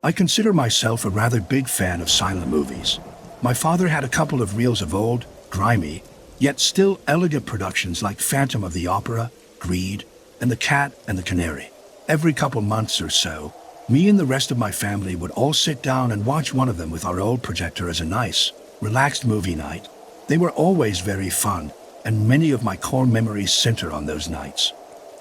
I consider myself a rather big fan of silent movies. My father had a couple of reels of old, grimy, yet still elegant productions like Phantom of the Opera, Greed, and The Cat and the Canary. Every couple months or so, me and the rest of my family would all sit down and watch one of them with our old projector as a nice, relaxed movie night. They were always very fun, and many of my core memories center on those nights.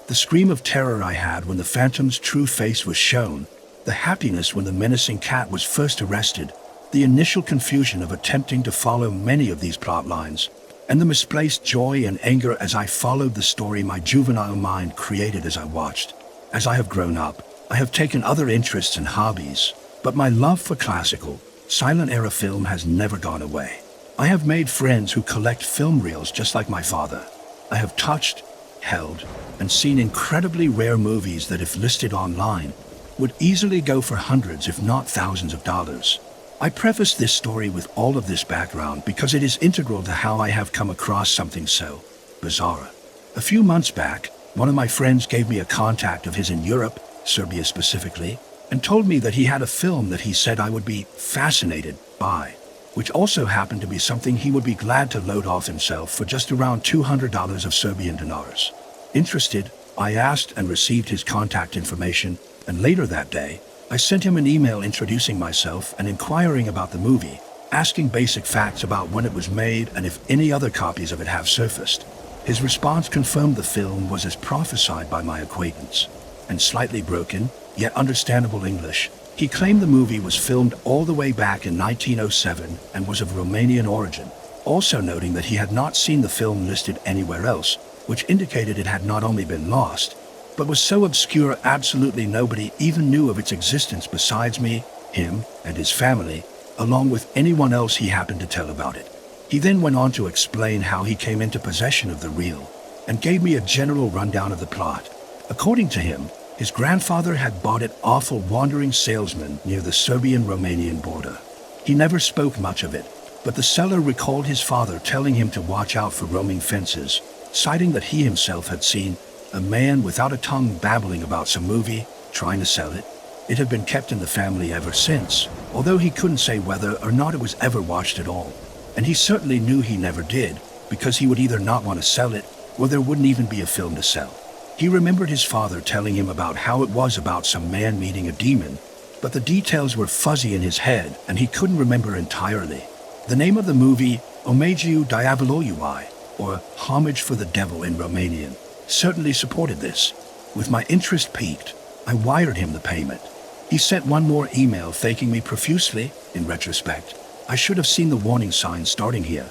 The scream of terror I had when the Phantom's true face was shown, the happiness when the menacing cat was first arrested, the initial confusion of attempting to follow many of these plot lines, and the misplaced joy and anger as I followed the story my juvenile mind created as I watched. As I have grown up, I have taken other interests and hobbies, but my love for classical, silent-era film has never gone away. I have made friends who collect film reels just like my father. I have touched, held, and seen incredibly rare movies that, if listed online, would easily go for hundreds if not thousands of dollars. I preface this story with all of this background because it is integral to how I have come across something so bizarre. A few months back, one of my friends gave me a contact of his in Europe, Serbia specifically, and told me that he had a film that he said I would be fascinated by, which also happened to be something he would be glad to load off himself for just around $200 of Serbian dinars. Interested, I asked and received his contact information, and later that day, I sent him an email introducing myself and inquiring about the movie, asking basic facts about when it was made and if any other copies of it have surfaced. His response confirmed the film was as prophesied by my acquaintance. In slightly broken, yet understandable English, he claimed the movie was filmed all the way back in 1907 and was of Romanian origin, also noting that he had not seen the film listed anywhere else, which indicated it had not only been lost, but was so obscure absolutely nobody even knew of its existence besides me, him, and his family, along with anyone else he happened to tell about it. He then went on to explain how he came into possession of the reel, and gave me a general rundown of the plot. According to him, his grandfather had bought it off a wandering salesman near the Serbian-Romanian border. He never spoke much of it, but the seller recalled his father telling him to watch out for roaming fences, citing that he himself had seen a man without a tongue babbling about some movie, trying to sell it. It had been kept in the family ever since, although he couldn't say whether or not it was ever watched at all. And he certainly knew he never did, because he would either not want to sell it, or there wouldn't even be a film to sell. He remembered his father telling him about how it was about some man meeting a demon, but the details were fuzzy in his head and he couldn't remember entirely. The name of the movie, Omagiu Diavolului, or Homage for the Devil in Romanian, certainly supported this. With my interest piqued, I wired him the payment. He sent one more email thanking me profusely. In retrospect, I should have seen the warning sign starting here.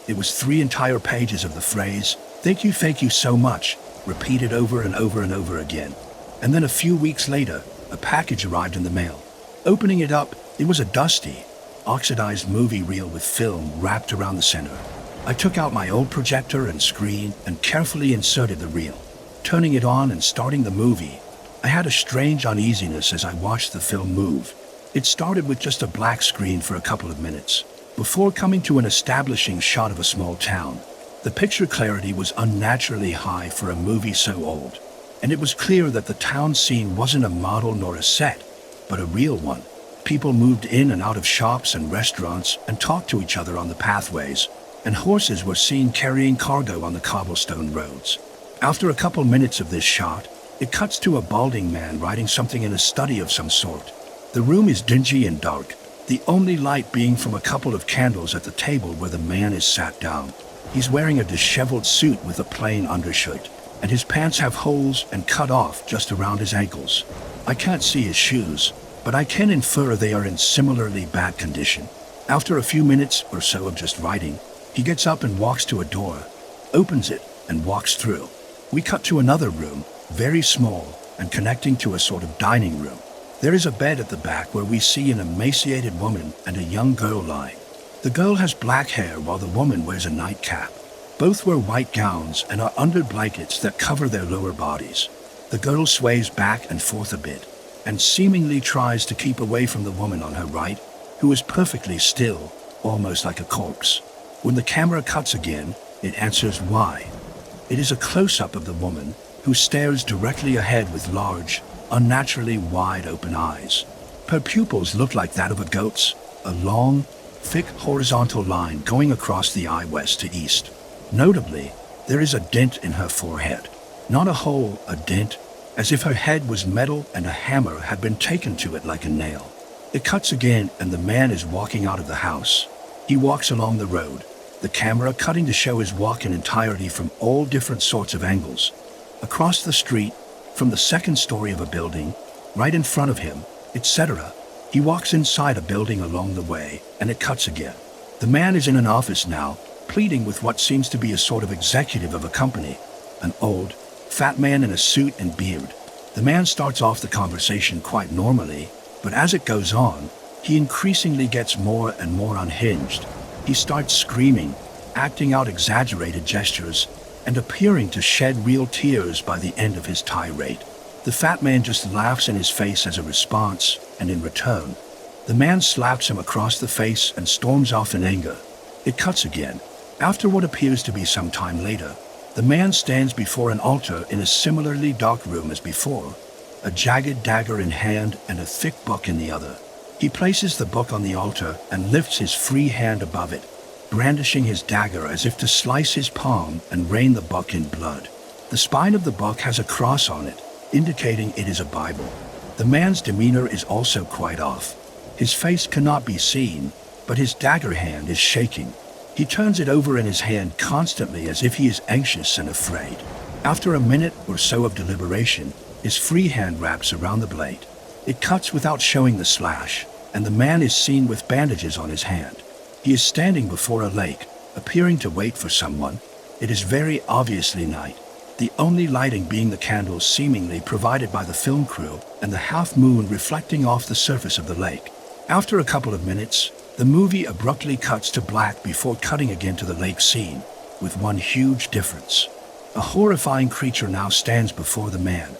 It was 3 entire pages of the phrase, thank you so much," repeated over and over and over again. And then a few weeks later, a package arrived in the mail. Opening it up, it was a dusty, oxidized movie reel with film wrapped around the center. I took out my old projector and screen and carefully inserted the reel. Turning it on and starting the movie, I had a strange uneasiness as I watched the film move. It started with just a black screen for a couple of minutes, before coming to an establishing shot of a small town. The picture clarity was unnaturally high for a movie so old, and it was clear that the town scene wasn't a model nor a set, but a real one. People moved in and out of shops and restaurants and talked to each other on the pathways, and horses were seen carrying cargo on the cobblestone roads. After a couple minutes of this shot, it cuts to a balding man writing something in a study of some sort. The room is dingy and dark, the only light being from a couple of candles at the table where the man is sat down. He's wearing a disheveled suit with a plain undershirt, and his pants have holes and cut off just around his ankles. I can't see his shoes, but I can infer they are in similarly bad condition. After a few minutes or so of just writing, he gets up and walks to a door, opens it, and walks through. We cut to another room, very small, and connecting to a sort of dining room. There is a bed at the back where we see an emaciated woman and a young girl lying. The girl has black hair while the woman wears a nightcap. Both wear white gowns and are under blankets that cover their lower bodies. The girl sways back and forth a bit, and seemingly tries to keep away from the woman on her right, who is perfectly still, almost like a corpse. When the camera cuts again, it answers why. It is a close-up of the woman, who stares directly ahead with large, unnaturally wide open eyes. Her pupils look like that of a goat's, a long, thick horizontal line going across the eye west to east. Notably, there is a dent in her forehead. Not a hole, a dent, as if her head was metal and a hammer had been taken to it like a nail. It cuts again and the man is walking out of the house. He walks along the road, the camera cutting to show his walk in entirety from all different sorts of angles. Across the street, from the second story of a building, right in front of him, etc. He walks inside a building along the way, and it cuts again. The man is in an office now, pleading with what seems to be a sort of executive of a company, an old, fat man in a suit and beard. The man starts off the conversation quite normally, but as it goes on, he increasingly gets more and more unhinged. He starts screaming, acting out exaggerated gestures, and appearing to shed real tears by the end of his tirade. The fat man just laughs in his face as a response, and in return, the man slaps him across the face and storms off in anger. It cuts again. After what appears to be some time later, the man stands before an altar in a similarly dark room as before, a jagged dagger in hand and a thick book in the other. He places the book on the altar and lifts his free hand above it, brandishing his dagger as if to slice his palm and rain the book in blood. The spine of the book has a cross on it, indicating it is a Bible. The man's demeanor is also quite off. His face cannot be seen, but his dagger hand is shaking. He turns it over in his hand constantly as if he is anxious and afraid. After a minute or so of deliberation, his free hand wraps around the blade. It cuts without showing the slash, and the man is seen with bandages on his hand. He is standing before a lake, appearing to wait for someone. It is very obviously night, the only lighting being the candles seemingly provided by the film crew and the half moon reflecting off the surface of the lake. After a couple of minutes, the movie abruptly cuts to black before cutting again to the lake scene, with one huge difference. A horrifying creature now stands before the man,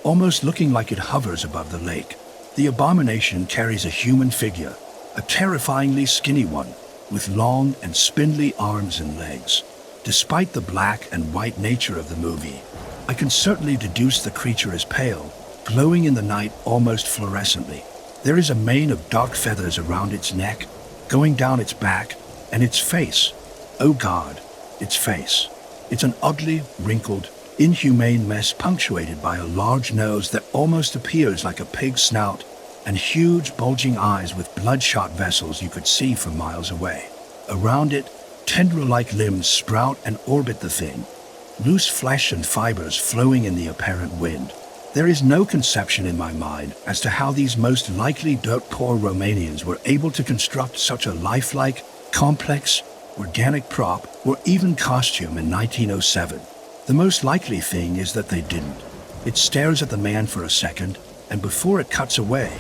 almost looking like it hovers above the lake. The abomination carries a human figure, a terrifyingly skinny one, with long and spindly arms and legs. Despite the black and white nature of the movie, I can certainly deduce the creature is pale, glowing in the night almost fluorescently. There is a mane of dark feathers around its neck, going down its back, and its face. Oh God, its face. It's an ugly, wrinkled, inhumane mess punctuated by a large nose that almost appears like a pig's snout, and huge bulging eyes with bloodshot vessels you could see from miles away. Around it, tendril-like limbs sprout and orbit the thing, loose flesh and fibers flowing in the apparent wind. There is no conception in my mind as to how these most likely dirt-poor Romanians were able to construct such a lifelike, complex, organic prop or even costume in 1907. The most likely thing is that they didn't. It stares at the man for a second, and before it cuts away,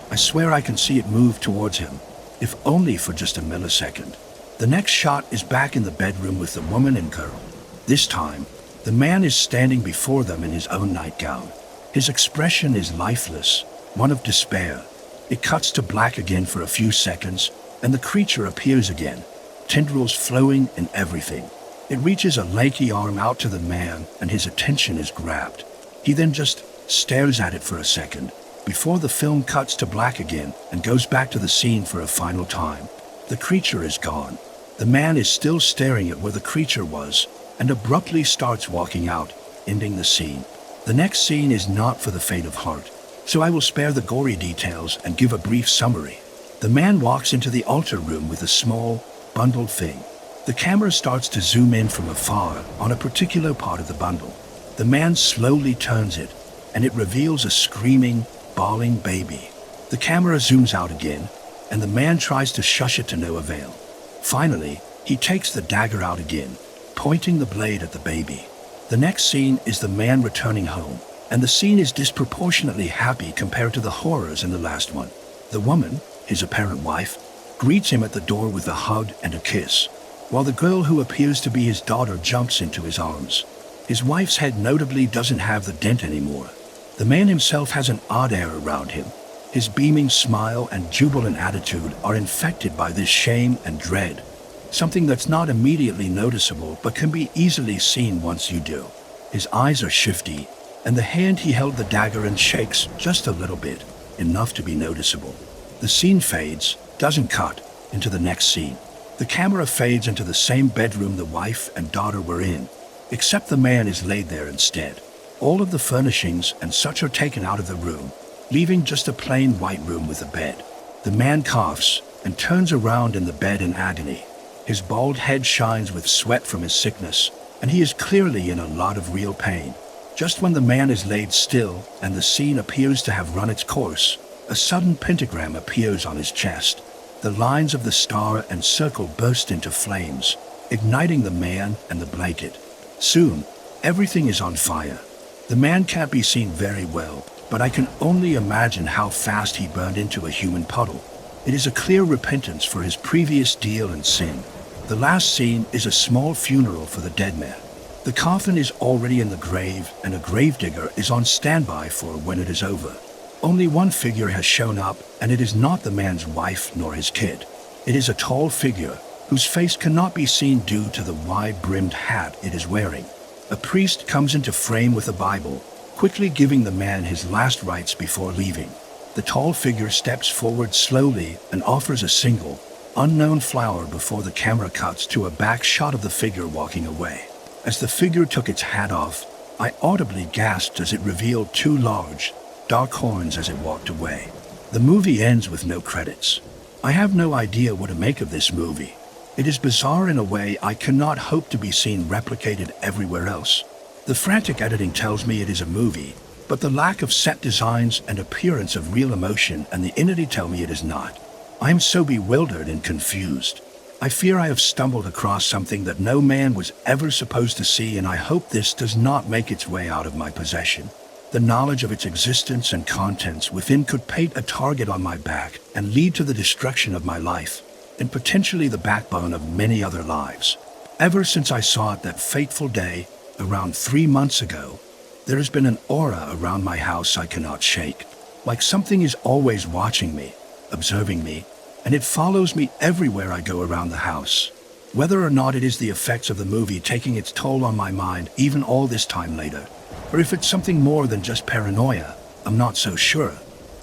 I swear I can see it move towards him, if only for just a millisecond. The next shot is back in the bedroom with the woman and girl. This time, the man is standing before them in his own nightgown. His expression is lifeless, one of despair. It cuts to black again for a few seconds, and the creature appears again, tendrils flowing and everything. It reaches a lanky arm out to the man, and his attention is grabbed. He then just stares at it for a second, before the film cuts to black again and goes back to the scene for a final time. The creature is gone. The man is still staring at where the creature was, and abruptly starts walking out, ending the scene. The next scene is not for the faint of heart, so I will spare the gory details and give a brief summary. The man walks into the altar room with a small, bundled thing. The camera starts to zoom in from afar on a particular part of the bundle. The man slowly turns it, and it reveals a screaming, bawling baby. The camera zooms out again, and the man tries to shush it to no avail. Finally, he takes the dagger out again, pointing the blade at the baby. The next scene is the man returning home, and the scene is disproportionately happy compared to the horrors in the last one. The woman, his apparent wife, greets him at the door with a hug and a kiss, while the girl who appears to be his daughter jumps into his arms. His wife's head notably doesn't have the dent anymore. The man himself has an odd air around him. His beaming smile and jubilant attitude are infected by this shame and dread, something that's not immediately noticeable but can be easily seen once you do. His eyes are shifty, and the hand he held the dagger in shakes just a little bit. enough to be noticeable. The scene fades, doesn't cut, into the next scene. The camera fades into the same bedroom the wife and daughter were in, except the man is laid there instead. All of the furnishings and such are taken out of the room, leaving just a plain white room with a bed. The man coughs and turns around in the bed in agony. His bald head shines with sweat from his sickness, and he is clearly in a lot of real pain. Just when the man is laid still and the scene appears to have run its course, a sudden pentagram appears on his chest. The lines of the star and circle burst into flames, igniting the man and the blanket. Soon, everything is on fire. The man can't be seen very well, but I can only imagine how fast he burned into a human puddle. It is a clear repentance for his previous deal and sin. The last scene is a small funeral for the dead man. The coffin is already in the grave, and a gravedigger is on standby for when it is over. Only one figure has shown up, and it is not the man's wife nor his kid. It is a tall figure, whose face cannot be seen due to the wide-brimmed hat it is wearing. A priest comes into frame with a Bible, quickly giving the man his last rites before leaving. The tall figure steps forward slowly and offers a single, unknown flower before the camera cuts to a back shot of the figure walking away. As the figure took its hat off, I audibly gasped as it revealed two large, dark horns as it walked away. The movie ends with no credits. I have no idea what to make of this movie. It is bizarre in a way I cannot hope to be seen replicated everywhere else. The frantic editing tells me it is a movie, but the lack of set designs and appearance of real emotion and the entity tell me it is not. I am so bewildered and confused. I fear I have stumbled across something that no man was ever supposed to see, and I hope this does not make its way out of my possession. The knowledge of its existence and contents within could paint a target on my back and lead to the destruction of my life, and potentially the backbone of many other lives. Ever since I saw it that fateful day, around 3 months ago, there has been an aura around my house I cannot shake. Like something is always watching me, observing me, and it follows me everywhere I go around the house. Whether or not it is the effects of the movie taking its toll on my mind even all this time later, or if it's something more than just paranoia, I'm not so sure.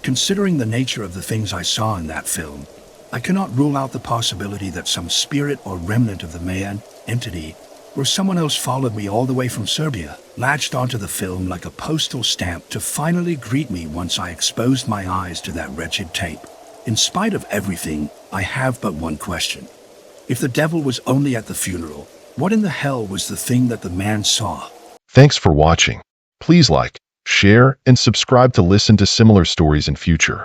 Considering the nature of the things I saw in that film, I cannot rule out the possibility that some spirit or remnant of the man, entity, or someone else followed me all the way from Serbia, latched onto the film like a postal stamp to finally greet me once I exposed my eyes to that wretched tape. In spite of everything, I have but one question. If the devil was only at the funeral, what in the hell was the thing that the man saw? Thanks for watching. Please like, share, and subscribe to listen to similar stories in future.